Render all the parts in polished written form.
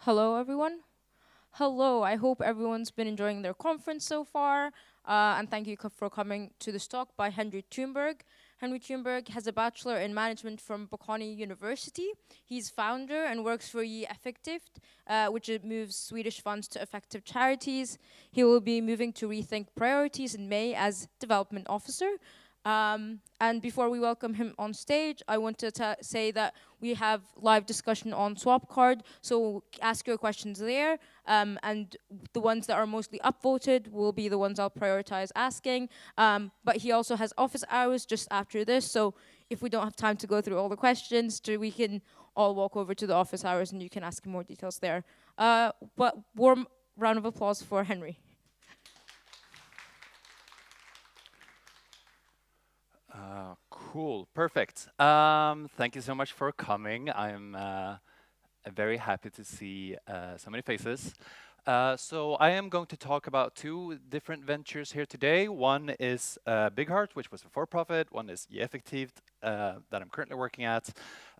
Hello, everyone. Hello, I hope everyone's been enjoying their conference so far. And thank you for coming to this talk by Henri Thunberg. Henri Thunberg has a bachelor in management from Bocconi University. He's founder and works for EAGxNordics, which moves Swedish funds to effective charities. He will be moving to Rethink Priorities in May as development officer. And before we welcome him on stage, I want to say that we have live discussion on Swapcard, so ask your questions there, and the ones that are mostly upvoted will be the ones I'll prioritize asking. But he also has office hours just after this, so if we don't have time to go through all the questions, we can all walk over to the office hours and you can ask him more details there. But warm round of applause for Henry. Cool, perfect. Thank you so much for coming. I'm very happy to see so many faces. So I am going to talk about two different ventures here today. One is Big Heart, which was a for-profit. One is EAGxNordics, that I'm currently working at.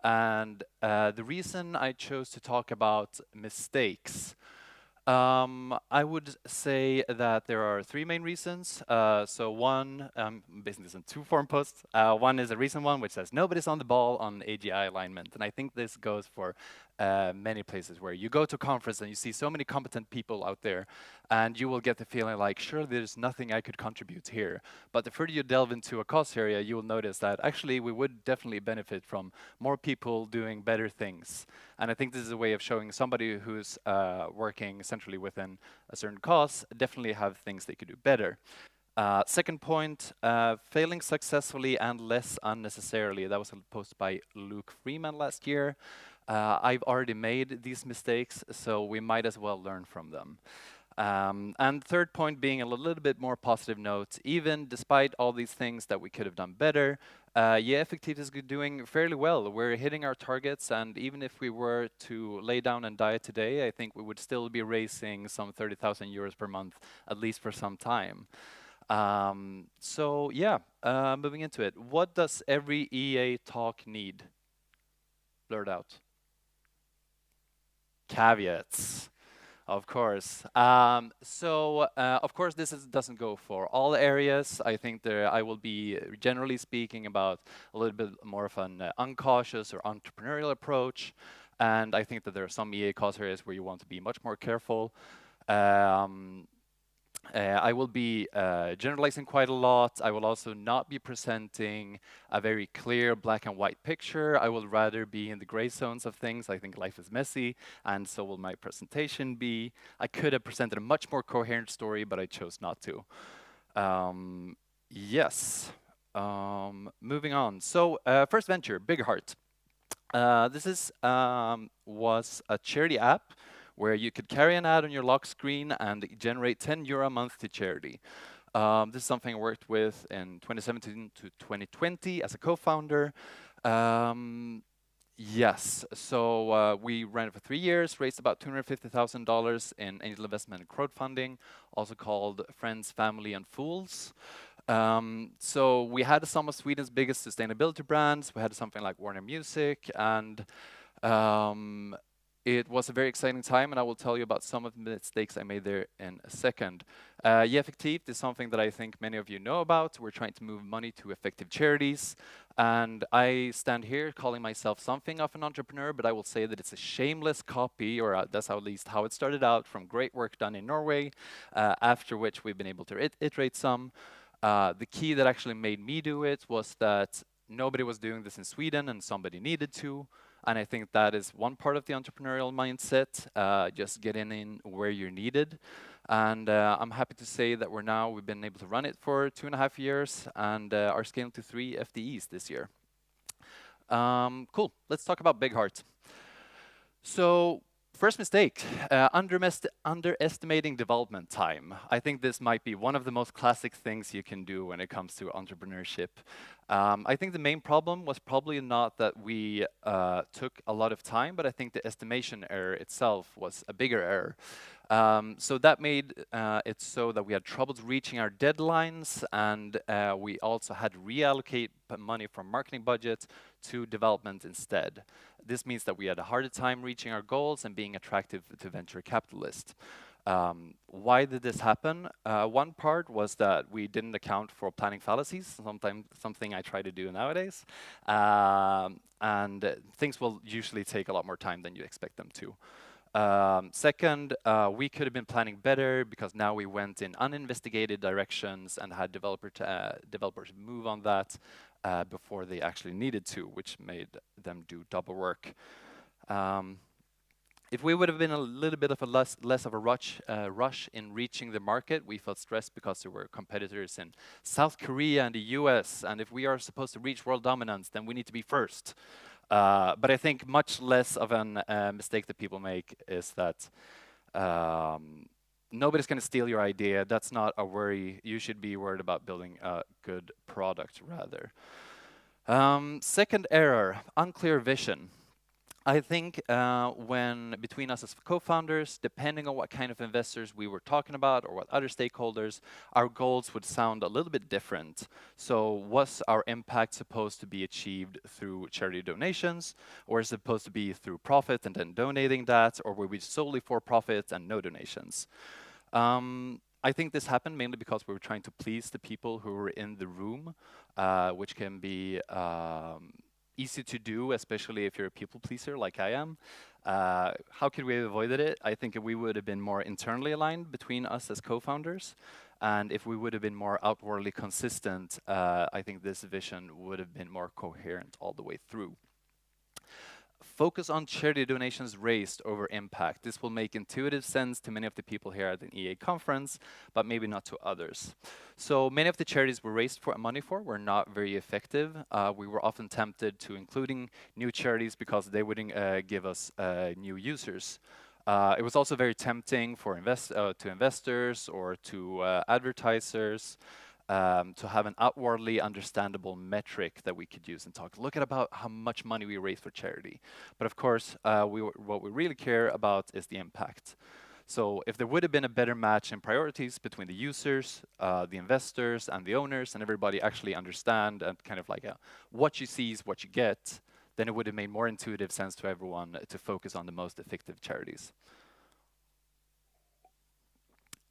And the reason I chose to talk about mistakes I would say that there are three main reasons. So one, basically this in two form posts. One is a recent one which says nobody's on the ball on AGI alignment. And I think this goes for many places where you go to a conference and you see so many competent people out there and you will get the feeling like, sure, there's nothing I could contribute here. But the further you delve into a cause area, you will notice that actually we would definitely benefit from more people doing better things. And I think this is a way of showing somebody who's working centrally within a certain cause definitely have things they could do better. Second point, failing successfully and less unnecessarily. That was a post by Luke Freeman last year. I've already made these mistakes, so we might as well learn from them. And third point being a little bit more positive note, even despite all these things that we could have done better, EAGxNordics is doing fairly well. We're hitting our targets, and even if we were to lay down and die today, I think we would still be raising some 30,000 euros per month, at least for some time. So yeah, moving into it. What does every EA talk need? Blurred out. Caveats. Of course. Of course, doesn't go for all areas. I think I will be generally speaking about a little bit more of an uncautious or entrepreneurial approach. And I think that there are some EA cause areas where you want to be much more careful. I will be generalizing quite a lot. I will also not be presenting a very clear black and white picture. I will rather be in the gray zones of things. I think life is messy, and so will my presentation be. I could have presented a much more coherent story, but I chose not to. Yes. Moving on. So first venture, Big Heart. This was a charity app where you could carry an ad on your lock screen and generate 10 euro a month to charity. This is something I worked with in 2017 to 2020 as a co-founder. Yes, so we ran it for 3 years, raised about $250,000 in angel investment and crowdfunding, also called Friends, Family, and Fools. So we had some of Sweden's biggest sustainability brands. We had something like Warner Music, and it was a very exciting time, and I will tell you about some of the mistakes I made there in a second. EAGxNordics is something that I think many of you know about. We're trying to move money to effective charities, and I stand here calling myself something of an entrepreneur, but I will say that it's a shameless copy, or that's at least how it started out, from great work done in Norway, after which we've been able to iterate some. The key that actually made me do it was that nobody was doing this in Sweden, and somebody needed to. And I think that is one part of the entrepreneurial mindset, just getting in where you're needed. And I'm happy to say that we've been able to run it for 2.5 years and are scaling to 3 FTEs this year. Cool, let's talk about Big Heart. So first mistake, underestimating development time. I think this might be one of the most classic things you can do when it comes to entrepreneurship. I think the main problem was probably not that we took a lot of time, but I think the estimation error itself was a bigger error. So that made it so that we had troubles reaching our deadlines, and we also had to reallocate money from marketing budget to development instead. This means that we had a harder time reaching our goals and being attractive to venture capitalists. Why did this happen? One part was that we didn't account for planning fallacies, sometimes something I try to do nowadays. And things will usually take a lot more time than you expect them to. Second, we could have been planning better because now we went in uninvestigated directions and had developers move on that before they actually needed to, which made them do double work. If we would have been a little bit of a less of a rush in reaching the market, we felt stressed because there were competitors in South Korea and the US, and if we are supposed to reach world dominance, then we need to be first. But I think much less of a mistake that people make is that nobody's going to steal your idea. That's not a worry. You should be worried about building a good product rather. Second error, unclear vision. I think when between us as co-founders, depending on what kind of investors we were talking about or what other stakeholders, our goals would sound a little bit different. So was our impact supposed to be achieved through charity donations, or is it supposed to be through profit and then donating that, or were we solely for profit and no donations? I think this happened mainly because we were trying to please the people who were in the room, which can be easy to do, especially if you're a people pleaser like I am. How could we have avoided it? I think if we would have been more internally aligned between us as co-founders, and if we would have been more outwardly consistent, I think this vision would have been more coherent all the way through. Focus on charity donations raised over impact. This will make intuitive sense to many of the people here at the EA conference, but maybe not to others. So many of the charities we raised money for were not very effective. We were often tempted to including new charities because they wouldn't give us new users. It was also very tempting for to investors or to advertisers to have an outwardly understandable metric that we could use and talk. Look at about how much money we raise for charity. But of course, what we really care about is the impact. So if there would have been a better match in priorities between the users, the investors, and the owners, and everybody actually understand and kind of like what you see is what you get, then it would have made more intuitive sense to everyone to focus on the most effective charities.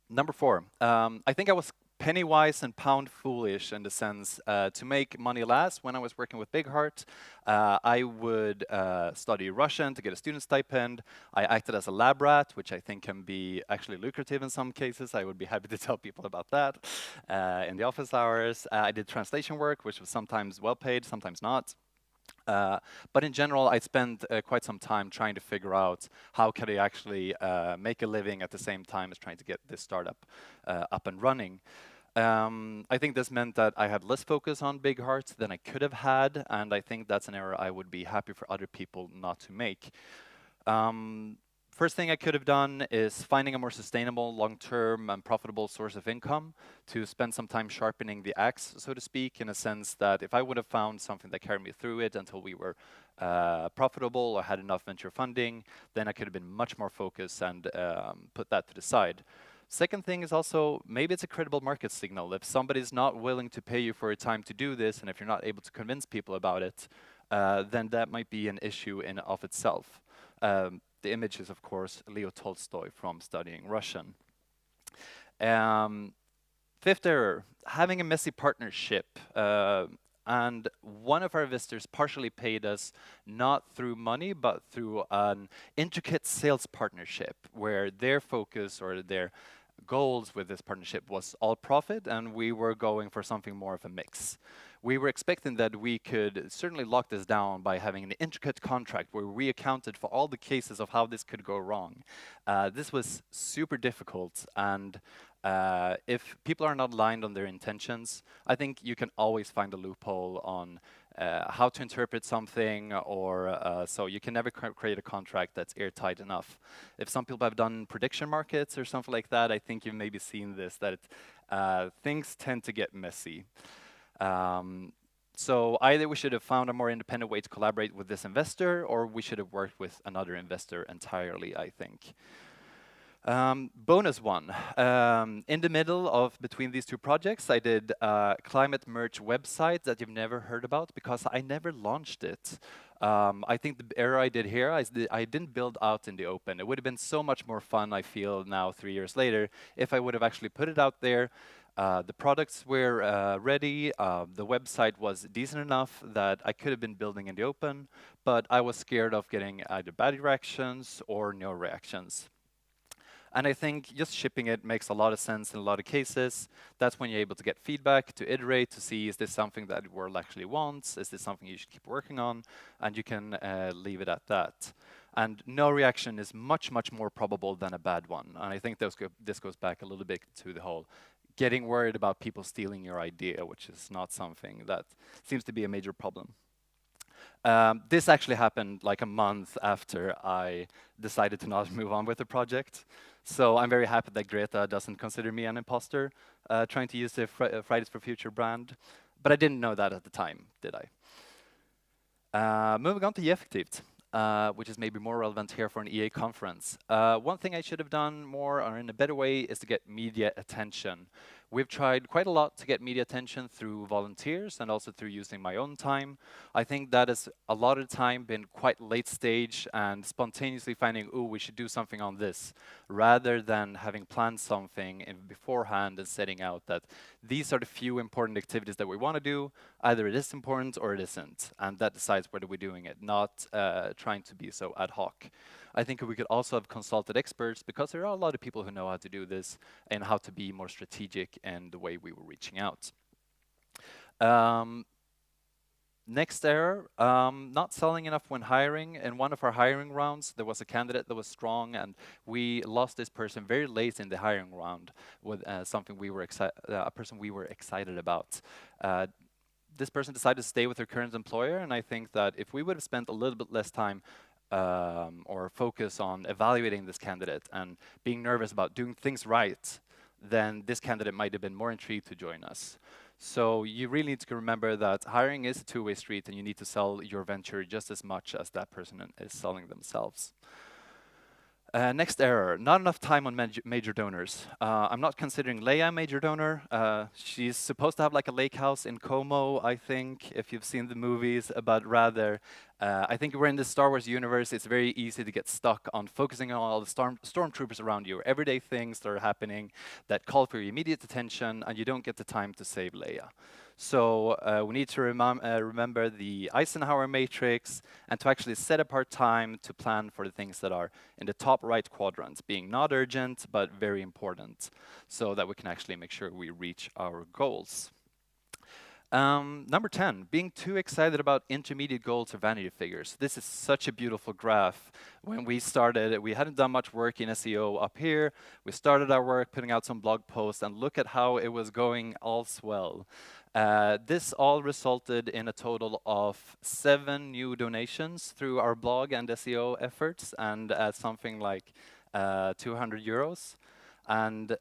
Number 4, I think I was penny wise and pound foolish in the sense to make money last. When I was working with Big Heart, I would study Russian to get a student stipend. I acted as a lab rat, which I think can be actually lucrative in some cases. I would be happy to tell people about that in the office hours. I did translation work, which was sometimes well paid, sometimes not. But in general, I spent quite some time trying to figure out how could I actually make a living at the same time as trying to get this startup up and running. I think this meant that I had less focus on Big Heart than I could have had, and I think that's an error I would be happy for other people not to make. First thing I could have done is finding a more sustainable, long-term, and profitable source of income to spend some time sharpening the axe, so to speak, in a sense that if I would have found something that carried me through it until we were profitable or had enough venture funding, then I could have been much more focused and put that to the side. Second thing is also, maybe it's a credible market signal. If somebody's not willing to pay you for your time to do this, and if you're not able to convince people about it, then that might be an issue in of itself. The image is, of course, Leo Tolstoy from studying Russian. Fifth error, having a messy partnership. And one of our investors partially paid us not through money, but through an intricate sales partnership where their focus or their goals with this partnership was all profit, and we were going for something more of a mix. We were expecting that we could certainly lock this down by having an intricate contract where we accounted for all the cases of how this could go wrong. This was super difficult, and if people are not aligned on their intentions, I think you can always find a loophole on how to interpret something, or so you can never create a contract that's airtight enough. If some people have done prediction markets or something like that, I think you've maybe seen this, that things tend to get messy. So either we should have found a more independent way to collaborate with this investor, or we should have worked with another investor entirely, I think. Bonus one. In the middle of between these two projects, I did a climate merch website that you've never heard about because I never launched it. I think the error I did here is that I didn't build out in the open. It would have been so much more fun, I feel now 3 years later, if I would have actually put it out there. The products were ready. The website was decent enough that I could have been building in the open, but I was scared of getting either bad reactions or no reactions. And I think just shipping it makes a lot of sense in a lot of cases. That's when you're able to get feedback, to iterate, to see, is this something that the world actually wants? Is this something you should keep working on? And you can leave it at that. And no reaction is much, much more probable than a bad one. And I think this goes back a little bit to the whole getting worried about people stealing your idea, which is not something that seems to be a major problem. This actually happened like a month after I decided to not move on with the project. So I'm very happy that Greta doesn't consider me an imposter trying to use the Fridays for Future brand. But I didn't know that at the time, did I? Moving on to Effektivt, which is maybe more relevant here for an EA conference. One thing I should have done more or in a better way is to get media attention. We've tried quite a lot to get media attention through volunteers and also through using my own time. I think that has a lot of the time been quite late stage and spontaneously finding, oh, we should do something on this, rather than having planned something in beforehand and setting out that these are the few important activities that we want to do. Either it is important or it isn't, and that decides whether we're doing it, not trying to be so ad hoc. I think we could also have consulted experts because there are a lot of people who know how to do this and how to be more strategic in the way we were reaching out. Next error, not selling enough when hiring. In one of our hiring rounds, there was a candidate that was strong, and we lost this person very late in the hiring round with something we were a person we were excited about. This person decided to stay with her current employer, and I think that if we would have spent a little bit less time or focus on evaluating this candidate and being nervous about doing things right, then this candidate might have been more intrigued to join us. So you really need to remember that hiring is a two-way street and you need to sell your venture just as much as that person is selling themselves. Next error, not enough time on major donors. I'm not considering Leia a major donor. She's supposed to have like a lake house in Como, I think, if you've seen the movies, but rather, I think we're in the Star Wars universe. It's very easy to get stuck on focusing on all the stormtroopers around you, everyday things that are happening that call for your immediate attention, and you don't get the time to save Leia. So we need to remember the Eisenhower matrix and to actually set apart time to plan for the things that are in the top right quadrant, being not urgent, but very important, so that we can actually make sure we reach our goals. Number 10, being too excited about intermediate goals or vanity figures. This is such a beautiful graph. When we started, we hadn't done much work in SEO up here. We started our work putting out some blog posts, and look at how it was going all swell. This all resulted in a total of 7 new donations through our blog and SEO efforts, and something like 200 euros. And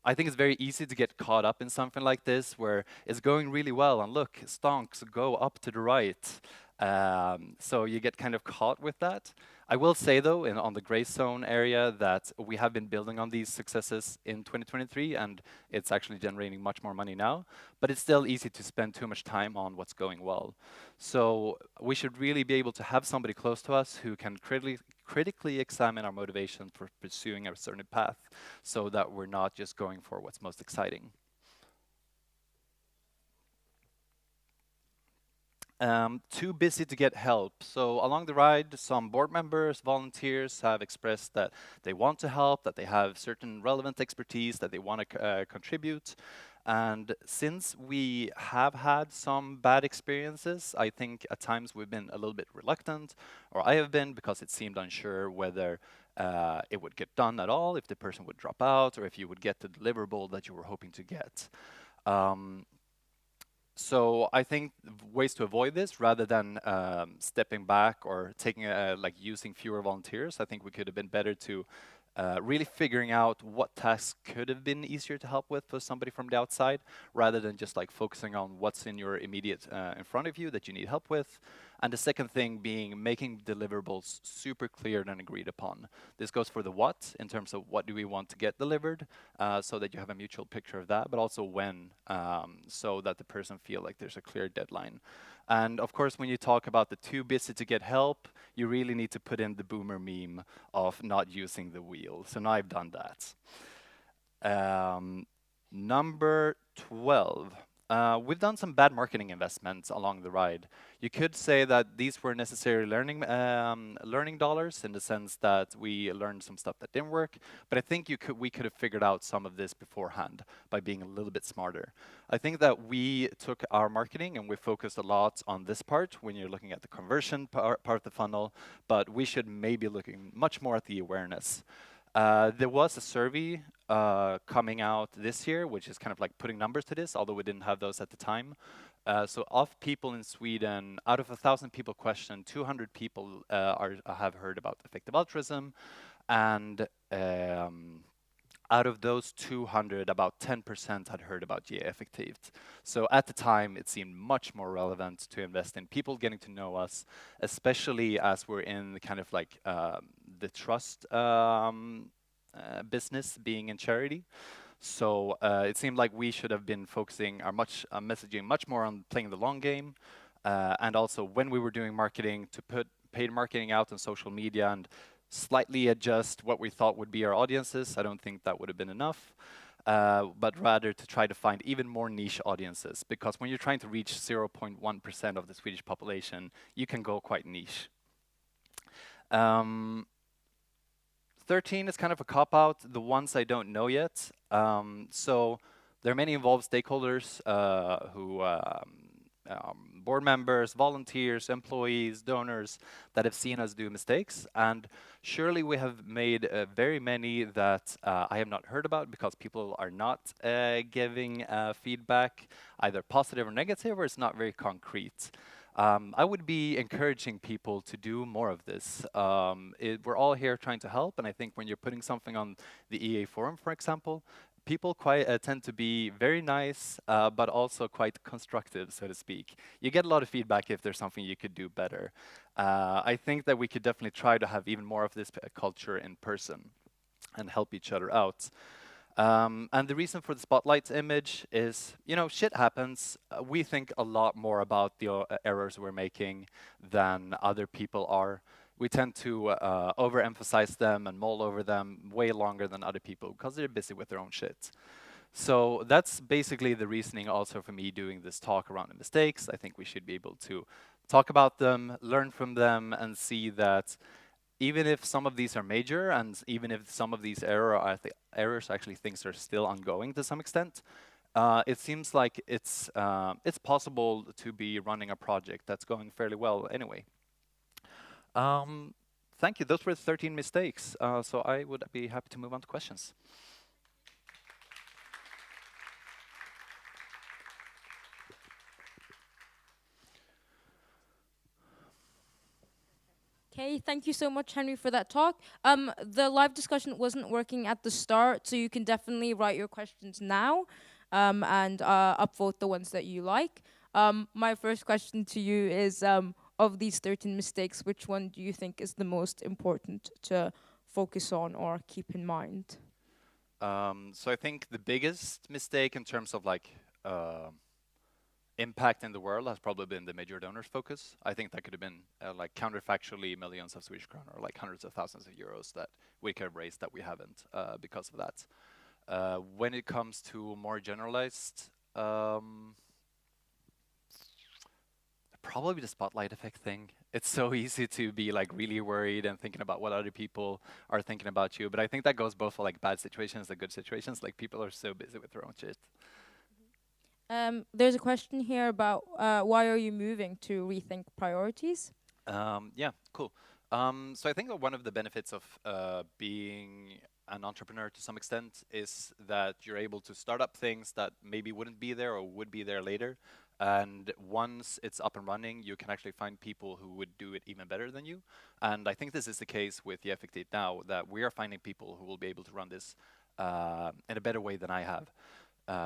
I think it's very easy to get caught up in something like this, where it's going really well, and look, stonks go up to the right. So you get kind of caught with that. I will say, though, on the gray zone area, that we have been building on these successes in 2023, and it's actually generating much more money now. But it's still easy to spend too much time on what's going well. So we should really be able to have somebody close to us who can critically examine our motivation for pursuing a certain path, so that we're not just going for what's most exciting. Too busy to get help. So along the ride, some board members, volunteers have expressed that they want to help, that they have certain relevant expertise that they want to contribute. And since we have had some bad experiences, I think at times we've been a little bit reluctant, or I have been, because it seemed unsure whether it would get done at all, if the person would drop out, or if you would get the deliverable that you were hoping to get. So I think ways to avoid this, rather than stepping back or taking like using fewer volunteers, I think we could have been better to really figuring out what tasks could have been easier to help with for somebody from the outside, rather than just like focusing on what's in your immediate in front of you that you need help with. And the second thing being making deliverables super clear and agreed upon. This goes for the what, in terms of what do we want to get delivered, so that you have a mutual picture of that, but also when, so that the person feel like there's a clear deadline. And of course, when you talk about the too busy to get help, you really need to put in the boomer meme of not using the wheel. So now I've done that. Um, Number 12. We've done some bad marketing investments along the ride. You could say that these were necessary learning dollars, in the sense that we learned some stuff that didn't work. But I think we could have figured out some of this beforehand by being a little bit smarter. I think that we took our marketing and we focused a lot on this part when you're looking at the conversion part of the funnel, but we should maybe looking much more at the awareness. There was a survey coming out this year, which is kind of like putting numbers to this, although we didn't have those at the time. So of people in Sweden, out of 1,000 people questioned, 200 people have heard about effective altruism, and out of those 200, about 10% had heard about EAGxNordics. So at the time, it seemed much more relevant to invest in people getting to know us, especially as we're in kind of like the trust business, being in charity. So it seemed like we should have been focusing our messaging much more on playing the long game, and also when we were doing marketing, to put paid marketing out on social media and slightly adjust what we thought would be our audiences. I don't think that would have been enough, but rather to try to find even more niche audiences, because when you're trying to reach 0.1% of the Swedish population, you can go quite niche. 13 is kind of a cop-out, the ones I don't know yet. So there are many involved stakeholders who board members, volunteers, employees, donors that have seen us do mistakes. And surely we have made very many that I have not heard about, because people are not giving feedback, either positive or negative, or it's not very concrete. I would be encouraging people to do more of this. We're all here trying to help, and I think when you're putting something on the EA forum, for example, people quite tend to be very nice, but also quite constructive, so to speak. You get a lot of feedback if there's something you could do better. I think that we could definitely try to have even more of this culture in person and help each other out. And the reason for the spotlight image is, you know, shit happens. We think a lot more about the errors we're making than other people are. We tend to overemphasize them and mull over them way longer than other people, because they're busy with their own shit. So that's basically the reasoning also for me doing this talk around the mistakes. I think we should be able to talk about them, learn from them, and see that even if some of these are major, and even if some of these errors actually things are still ongoing to some extent, it seems like it's possible to be running a project that's going fairly well anyway. Thank you. Those were 13 mistakes. So I would be happy to move on to questions. Okay, thank you so much, Henry, for that talk. The live discussion wasn't working at the start, so you can definitely write your questions now, and upvote the ones that you like. My first question to you is, of these 13 mistakes, which one do you think is the most important to focus on or keep in mind? So I think the biggest mistake in terms of like impact in the world has probably been the major donors focus. I think that could have been like counterfactually millions of Swedish kronor, or like hundreds of thousands of euros that we could have raised that we haven't because of that. When it comes to more generalized, probably the spotlight effect thing. It's so easy to be like really worried and thinking about what other people are thinking about you. But I think that goes both for like bad situations and good situations. Like people are so busy with their own shit. There's a question here about why are you moving to rethink priorities? Yeah, cool. So I think that one of the benefits of being an entrepreneur to some extent is that you're able to start up things that maybe wouldn't be there or would be there later. And once it's up and running, you can actually find people who would do it even better than you. And I think this is the case with the Effective now, that we are finding people who will be able to run this in a better way than I have,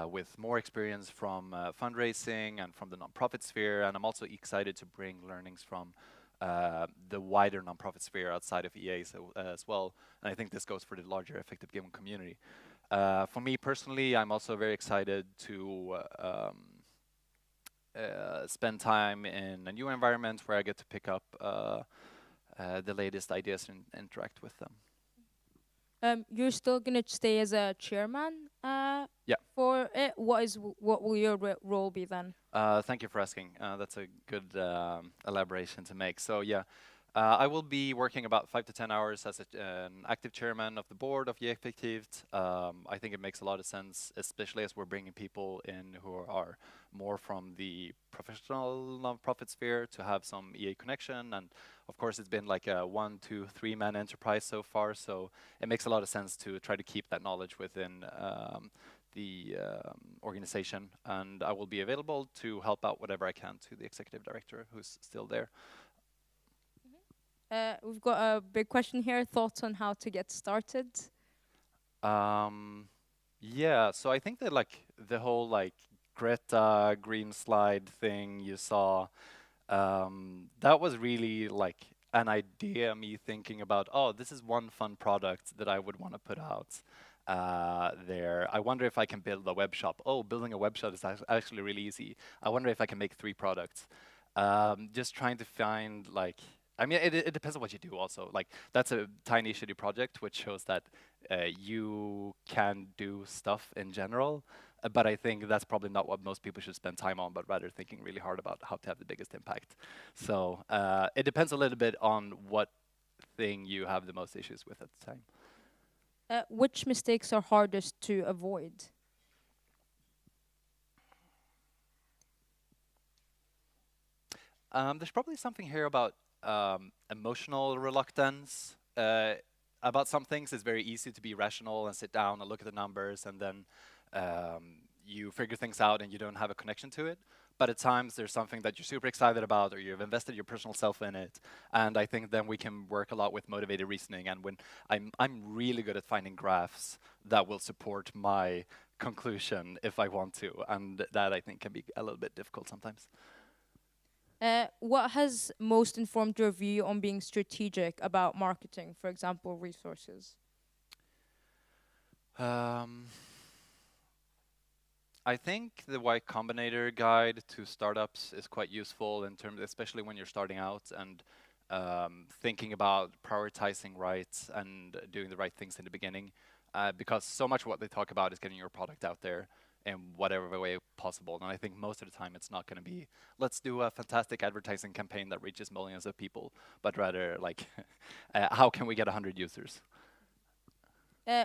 with more experience from fundraising and from the nonprofit sphere. And I'm also excited to bring learnings from the wider nonprofit sphere outside of EA as well. And I think this goes for the larger Effective Gaming community. For me personally, I'm also very excited to spend time in a new environment where I get to pick up the latest ideas and interact with them. You're still gonna stay as a chairman Yeah. for it. What will your role be then? Thank you for asking. That's a good elaboration to make. So yeah, I will be working about 5 to 10 hours as an active chairman of the board of EAGxNordics. I think it makes a lot of sense, especially as we're bringing people in who are more from the professional nonprofit sphere to have some EA connection. And of course, it's been like a 1, 2, 3-man enterprise so far. So it makes a lot of sense to try to keep that knowledge within the organization, and I will be available to help out whatever I can to the executive director who's still there. We've got a big question here. Thoughts on how to get started? Yeah, so I think that like the whole like Greta green slide thing you saw, that was really like an idea, me thinking about, oh, this is one fun product that I would want to put out there. I wonder if I can build a web shop. Oh, building a web shop is actually really easy. I wonder if I can make 3 products. Just trying to find like, I mean, it depends on what you do also. Like, that's a tiny shitty project, which shows that you can do stuff in general. But I think that's probably not what most people should spend time on, but rather thinking really hard about how to have the biggest impact. So it depends a little bit on what thing you have the most issues with at the time. Which mistakes are hardest to avoid? There's probably something here about emotional reluctance. About some things, it's very easy to be rational and sit down and look at the numbers, and then you figure things out and you don't have a connection to it. But at times, there's something that you're super excited about, or you've invested your personal self in it. And I think then we can work a lot with motivated reasoning. And when I'm really good at finding graphs that will support my conclusion if I want to, and that I think can be a little bit difficult sometimes. What has most informed your view on being strategic about marketing, for example, resources? Um, I think the Y Combinator guide to startups is quite useful in terms, especially when you're starting out and thinking about prioritizing right and doing the right things in the beginning, because so much of what they talk about is getting your product out there in whatever way possible. And I think most of the time it's not going to be, let's do a fantastic advertising campaign that reaches millions of people, but rather like, how can we get 100 users?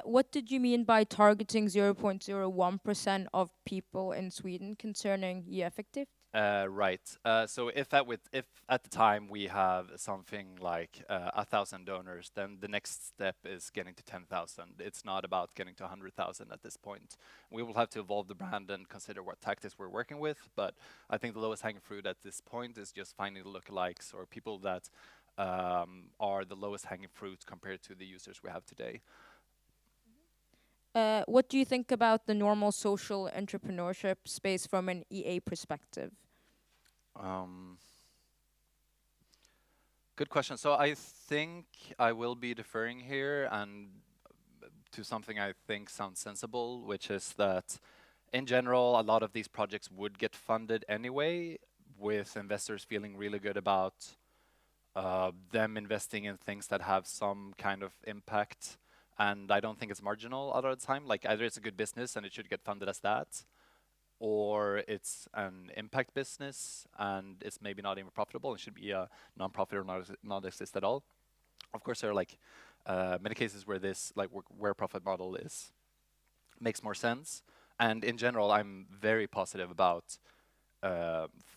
What did you mean by targeting 0.01% of people in Sweden concerning e-effective? Right. So if at the time we have something like 1,000 donors, then the next step is getting to 10,000. It's not about getting to 100,000 at this point. We will have to evolve the brand and consider what tactics we're working with. But I think the lowest hanging fruit at this point is just finding the lookalikes or people that are the lowest hanging fruit compared to the users we have today. What do you think about the normal social entrepreneurship space from an EA perspective? Good question. So I think I will be deferring here and to something I think sounds sensible, which is that in general, a lot of these projects would get funded anyway, with investors feeling really good about them investing in things that have some kind of impact. And I don't think it's marginal a lot of the time. Like either it's a good business and it should get funded as that, or it's an impact business and it's maybe not even profitable and should be a non-profit or not exist at all. Of course, there are like many cases where this like where profit model is makes more sense. And in general, I'm very positive about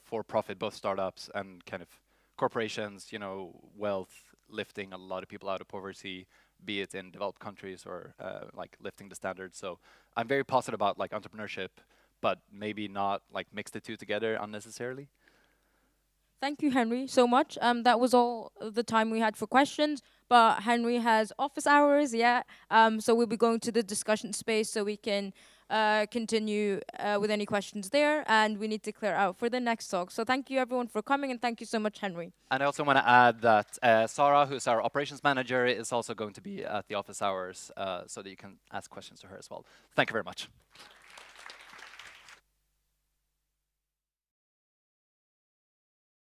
for-profit, both startups and kind of corporations, you know, wealth, lifting a lot of people out of poverty, be it in developed countries or like lifting the standards. So I'm very positive about like entrepreneurship, but maybe not like mix the two together unnecessarily. Thank you, Henry, so much. That was all the time we had for questions. But Henry has office hours, yeah. So we'll be going to the discussion space so we can continue with any questions there. And we need to clear out for the next talk. So thank you, everyone, for coming, and thank you so much, Henry. And I also want to add that Sarah, who's our operations manager, is also going to be at the office hours, so that you can ask questions to her as well. Thank you very much.